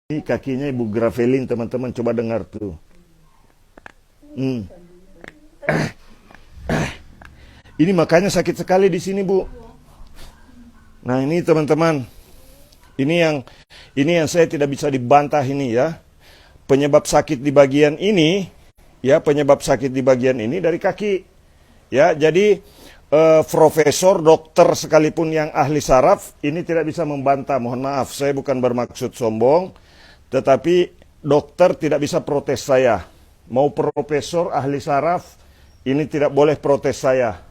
Ini kakinya Ibu Gravelin, teman-teman, coba dengar tuh. Ini makanya sakit sekali di sini, Bu. Nah, ini teman-teman. Ini yang saya tidak bisa dibantah ini ya. Penyebab sakit di bagian ini, ya, penyebab sakit di bagian ini dari kaki. Ya, jadi profesor, dokter sekalipun yang ahli saraf ini tidak bisa membantah. Mohon maaf, saya bukan bermaksud sombong, tetapi dokter tidak bisa protes saya. Mau profesor ahli saraf ini tidak boleh protes saya.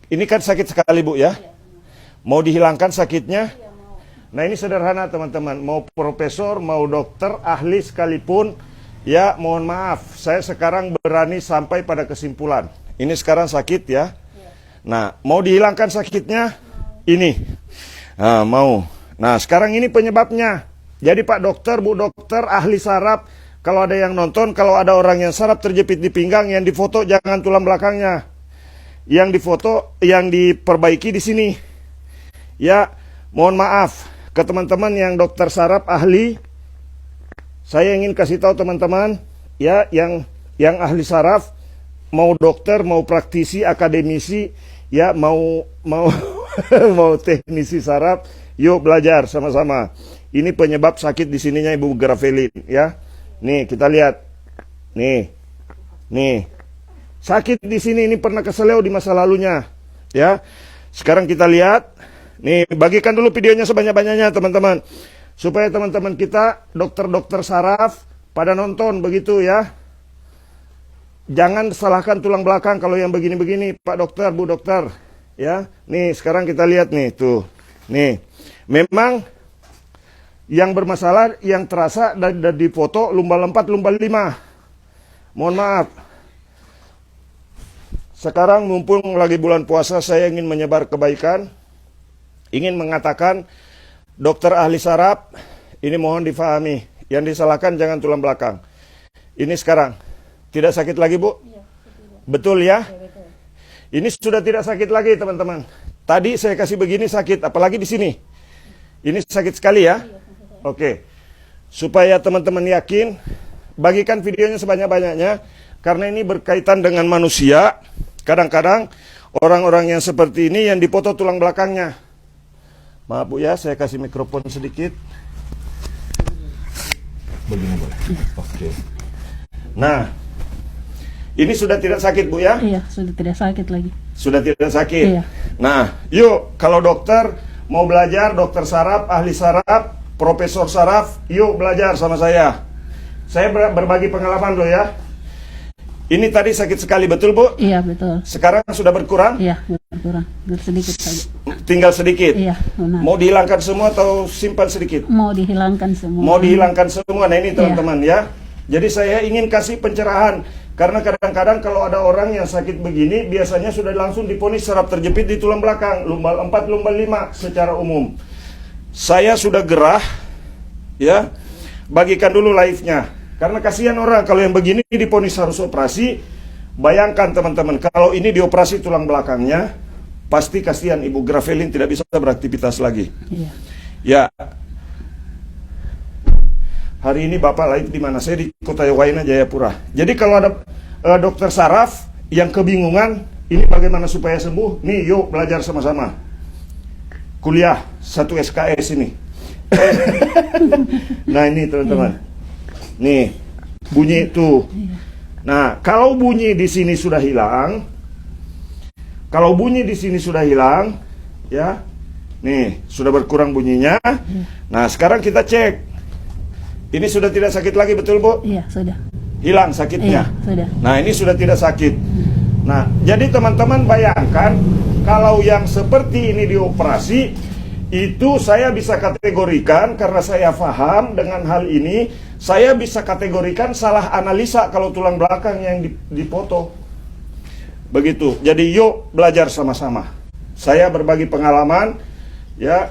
Ini kan sakit sekali, Bu, ya. Mau dihilangkan sakitnya? Nah, ini sederhana, teman-teman. Mau profesor, mau dokter, ahli sekalipun, ya, mohon maaf, saya sekarang berani sampai pada kesimpulan. Ini sekarang sakit, ya. Nah, mau dihilangkan sakitnya? Ini. Nah, mau. Nah, sekarang ini penyebabnya. Jadi Pak Dokter, Bu Dokter, ahli saraf, kalau ada yang nonton, kalau ada orang yang saraf terjepit di pinggang, yang difoto jangan tulang belakangnya. Yang difoto, yang diperbaiki di sini. Ya, mohon maaf ke teman-teman yang dokter saraf ahli. Saya ingin kasih tahu teman-teman, ya, yang ahli saraf, mau dokter, mau praktisi, akademisi, ya, mau mau teknisi saraf, yuk belajar sama-sama. Ini penyebab sakit di sininya Ibu Gravelin, ya. Nih, kita lihat. Nih. Sakit di sini, ini pernah keseleo di masa lalunya, ya. Sekarang kita lihat. Nih, bagikan dulu videonya sebanyak-banyaknya, teman-teman. Supaya teman-teman kita, dokter-dokter saraf, pada nonton begitu, ya. Jangan salahkan tulang belakang kalau yang begini-begini, Pak Dokter, Bu Dokter, ya. Nih, sekarang kita lihat nih, tuh. Nih, memang yang bermasalah, yang terasa dari foto lumbal 4, lumbal 5. Mohon maaf. Sekarang mumpung lagi bulan puasa, saya ingin menyebar kebaikan. Ingin mengatakan, dokter ahli saraf, ini mohon difahami. Yang disalahkan jangan tulang belakang. Ini sekarang, tidak sakit lagi, Bu? Iya, betul ya? Iya, betul. Ini sudah tidak sakit lagi, teman-teman. Tadi saya kasih begini sakit, apalagi di sini. Ini sakit sekali ya? Oke. Supaya teman-teman yakin, bagikan videonya sebanyak-banyaknya. Karena ini berkaitan dengan manusia. Kadang-kadang orang-orang yang seperti ini yang dipoto tulang belakangnya. Maaf, Bu, ya, saya kasih mikrofon sedikit. Begini boleh. Oke. Nah, ini sudah tidak sakit, Bu, ya? Iya, sudah tidak sakit lagi. Sudah tidak sakit. Iya. Nah, yuk, kalau dokter mau belajar, dokter saraf, ahli saraf, profesor saraf, yuk belajar sama saya. Saya berbagi pengalaman loh, ya. Ini tadi sakit sekali, betul, Bu? Iya, betul. Sekarang sudah berkurang? Iya, berkurang. Sedikit saja. Tinggal sedikit? Iya, benar. Mau dihilangkan semua atau simpan sedikit? Mau dihilangkan semua. Mau dihilangkan semua. Nah, ini teman-teman, ya. Jadi saya ingin kasih pencerahan. Karena kadang-kadang kalau ada orang yang sakit begini, biasanya sudah langsung divonis saraf terjepit di tulang belakang. Lumbal 4, lumbal 5 secara umum. Saya sudah gerah, ya. Bagikan dulu live-nya. Karena kasihan orang kalau yang begini divonis harus operasi. Bayangkan teman-teman, kalau ini dioperasi tulang belakangnya, pasti kasihan Ibu Gravelin tidak bisa beraktivitas lagi. Iya. Ya. Hari ini Bapak live di mana? Saya di Kota Waina, Jayapura. Jadi kalau ada dokter saraf yang kebingungan, ini bagaimana supaya sembuh? Nih, yuk belajar sama-sama. Kuliah 1 SKS ini. Nah, ini teman-teman. Nih, bunyi tuh. Nah, kalau bunyi di sini sudah hilang, ya, nih, sudah berkurang bunyinya. Nah, sekarang kita cek. Ini sudah tidak sakit lagi, betul, Bu? Iya, sudah. Hilang sakitnya? Iya, sudah. Nah, ini sudah tidak sakit. Nah, jadi teman-teman bayangkan, kalau yang seperti ini dioperasi, itu saya bisa kategorikan, karena saya paham dengan hal ini, saya bisa kategorikan salah analisa kalau tulang belakang yang dipoto. Begitu. Jadi yuk belajar sama-sama. Saya berbagi pengalaman, ya,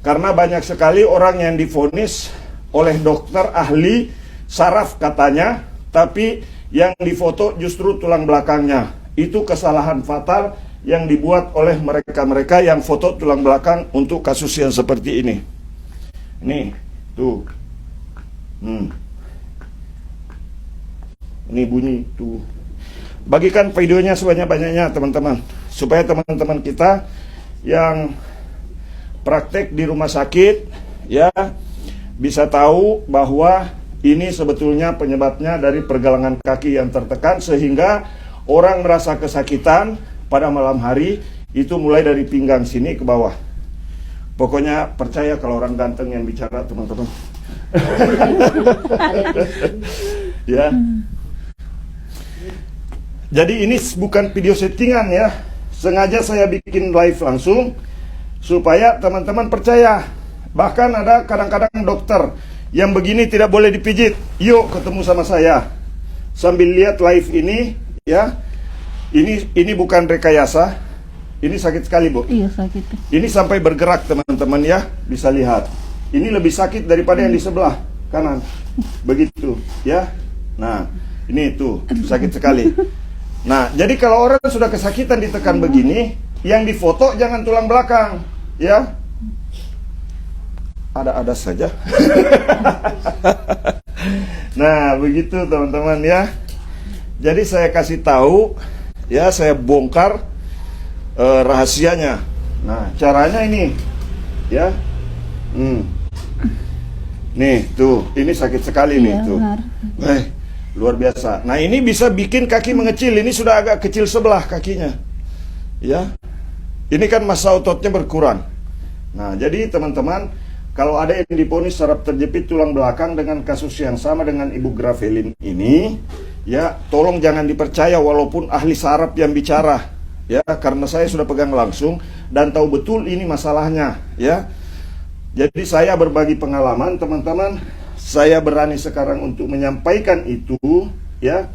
karena banyak sekali orang yang divonis oleh dokter ahli saraf katanya, tapi yang difoto justru tulang belakangnya. Itu kesalahan fatal yang dibuat oleh mereka-mereka yang foto tulang belakang untuk kasus yang seperti ini. Nih, tuh. Ini bunyi tuh. Bagikan videonya sebanyak-banyaknya teman-teman, supaya teman-teman kita yang praktek di rumah sakit ya bisa tahu bahwa ini sebetulnya penyebabnya dari pergelangan kaki yang tertekan, sehingga orang merasa kesakitan pada malam hari itu mulai dari pinggang sini ke bawah. Pokoknya percaya kalau orang ganteng yang bicara, teman-teman. Ya. Jadi ini bukan video settingan ya. Sengaja saya bikin live langsung supaya teman-teman percaya. Bahkan ada kadang-kadang dokter yang begini tidak boleh dipijit. Yuk ketemu sama saya. Sambil lihat live ini ya. Ini bukan rekayasa. Ini sakit sekali, Bu. Iya, sakit. Ini sampai bergerak, teman-teman ya. Bisa lihat. Ini lebih sakit daripada yang di sebelah kanan. Begitu ya. Nah, ini tuh sakit sekali. Nah, jadi kalau orang sudah kesakitan ditekan begini, yang difoto jangan tulang belakang, ya. Ada-ada saja. Nah, begitu teman-teman ya. Jadi saya kasih tahu, ya, saya bongkar rahasianya. Nah, caranya ini, ya. Nih, tuh, ini sakit sekali nih, tuh. Luar biasa. Nah, ini bisa bikin kaki mengecil. Ini sudah agak kecil sebelah kakinya. Ya. Ini kan massa ototnya berkurang. Nah, jadi teman-teman, kalau ada yang diponis saraf terjepit tulang belakang dengan kasus yang sama dengan Ibu Gravelin ini, ya, tolong jangan dipercaya walaupun ahli saraf yang bicara. Ya, karena saya sudah pegang langsung dan tahu betul ini masalahnya, ya. Jadi saya berbagi pengalaman, teman-teman. Saya berani sekarang untuk menyampaikan itu, ya,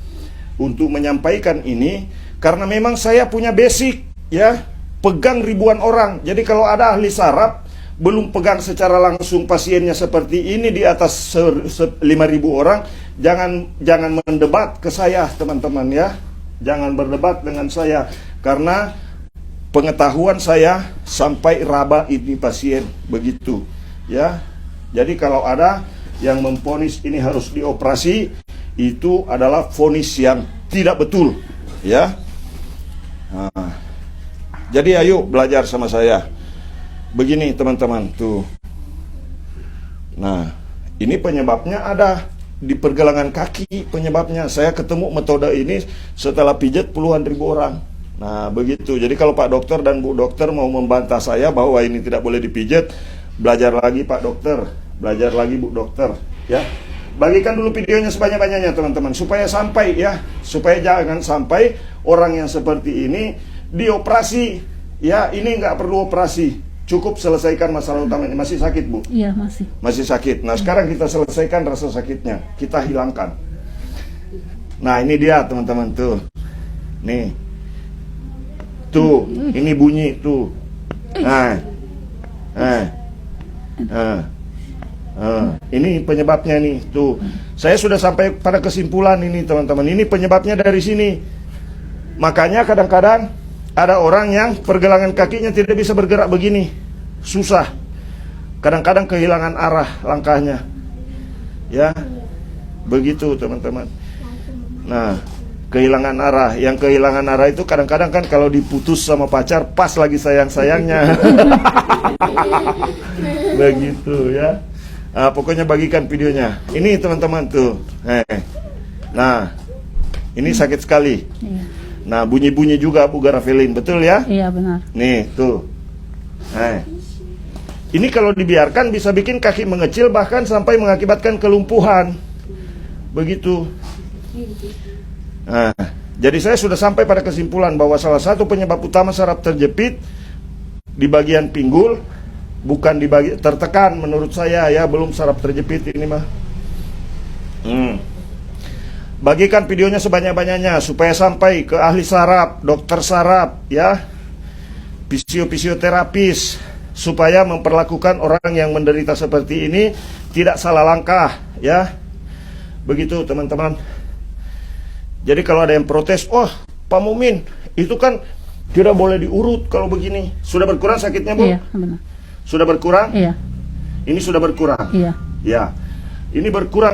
untuk menyampaikan ini karena memang saya punya basic, ya, pegang ribuan orang. Jadi kalau ada ahli saraf belum pegang secara langsung pasiennya seperti ini di atas 5.000 orang, jangan mendebat ke saya, teman-teman ya. Jangan berdebat dengan saya karena pengetahuan saya sampai raba ini pasien begitu, ya. Jadi kalau ada yang memvonis ini harus dioperasi, itu adalah vonis yang tidak betul, ya. Nah, jadi ayo belajar sama saya. Begini teman-teman, tuh. Nah, ini penyebabnya ada di pergelangan kaki, penyebabnya. Saya ketemu metode ini setelah pijat puluhan ribu orang. Nah, begitu. Jadi kalau Pak Dokter dan Bu Dokter mau membantah saya bahwa ini tidak boleh dipijat, belajar lagi Pak Dokter, belajar lagi Bu Dokter, ya. Bagikan dulu videonya sebanyak-banyaknya teman-teman, supaya sampai, ya, supaya jangan sampai orang yang seperti ini dioperasi, ya. Ini nggak perlu operasi, cukup selesaikan masalah utamanya. Masih sakit, Bu? Iya, masih Sakit. Nah, sekarang kita selesaikan rasa sakitnya, kita hilangkan. Nah, ini dia teman-teman, tuh. Nih, tuh, ini bunyi tuh. Ini penyebabnya nih, tuh. Saya sudah sampai pada kesimpulan ini teman-teman. Ini penyebabnya dari sini. Makanya kadang-kadang ada orang yang pergelangan kakinya tidak bisa bergerak begini, susah. Kadang-kadang kehilangan arah langkahnya, ya. Begitu teman-teman. Nah, kehilangan arah. Yang kehilangan arah itu kadang-kadang kan kalau diputus sama pacar, pas lagi sayang-sayangnya. Begitu ya. Nah, pokoknya bagikan videonya. Ini teman-teman tuh. Nah, ini sakit sekali. Iya. Nah, bunyi-bunyi juga Bu Gravelin, betul ya? Iya, benar. Nih, tuh. Ini kalau dibiarkan bisa bikin kaki mengecil, bahkan sampai mengakibatkan kelumpuhan. Begitu. Nah, jadi saya sudah sampai pada kesimpulan bahwa salah satu penyebab utama saraf terjepit di bagian pinggul, bukan di bagian tertekan menurut saya, ya, belum saraf terjepit ini mah. Bagikan videonya sebanyak-banyaknya supaya sampai ke ahli saraf, dokter saraf, ya, fisioterapis, supaya memperlakukan orang yang menderita seperti ini tidak salah langkah, ya. Begitu teman-teman. Jadi kalau ada yang protes, oh Pak Mumin, itu kan tidak boleh diurut kalau begini. Sudah berkurang sakitnya, Bu? Iya, benar. Sudah berkurang? Iya. Ini sudah berkurang? Iya. Ya. Ini berkurang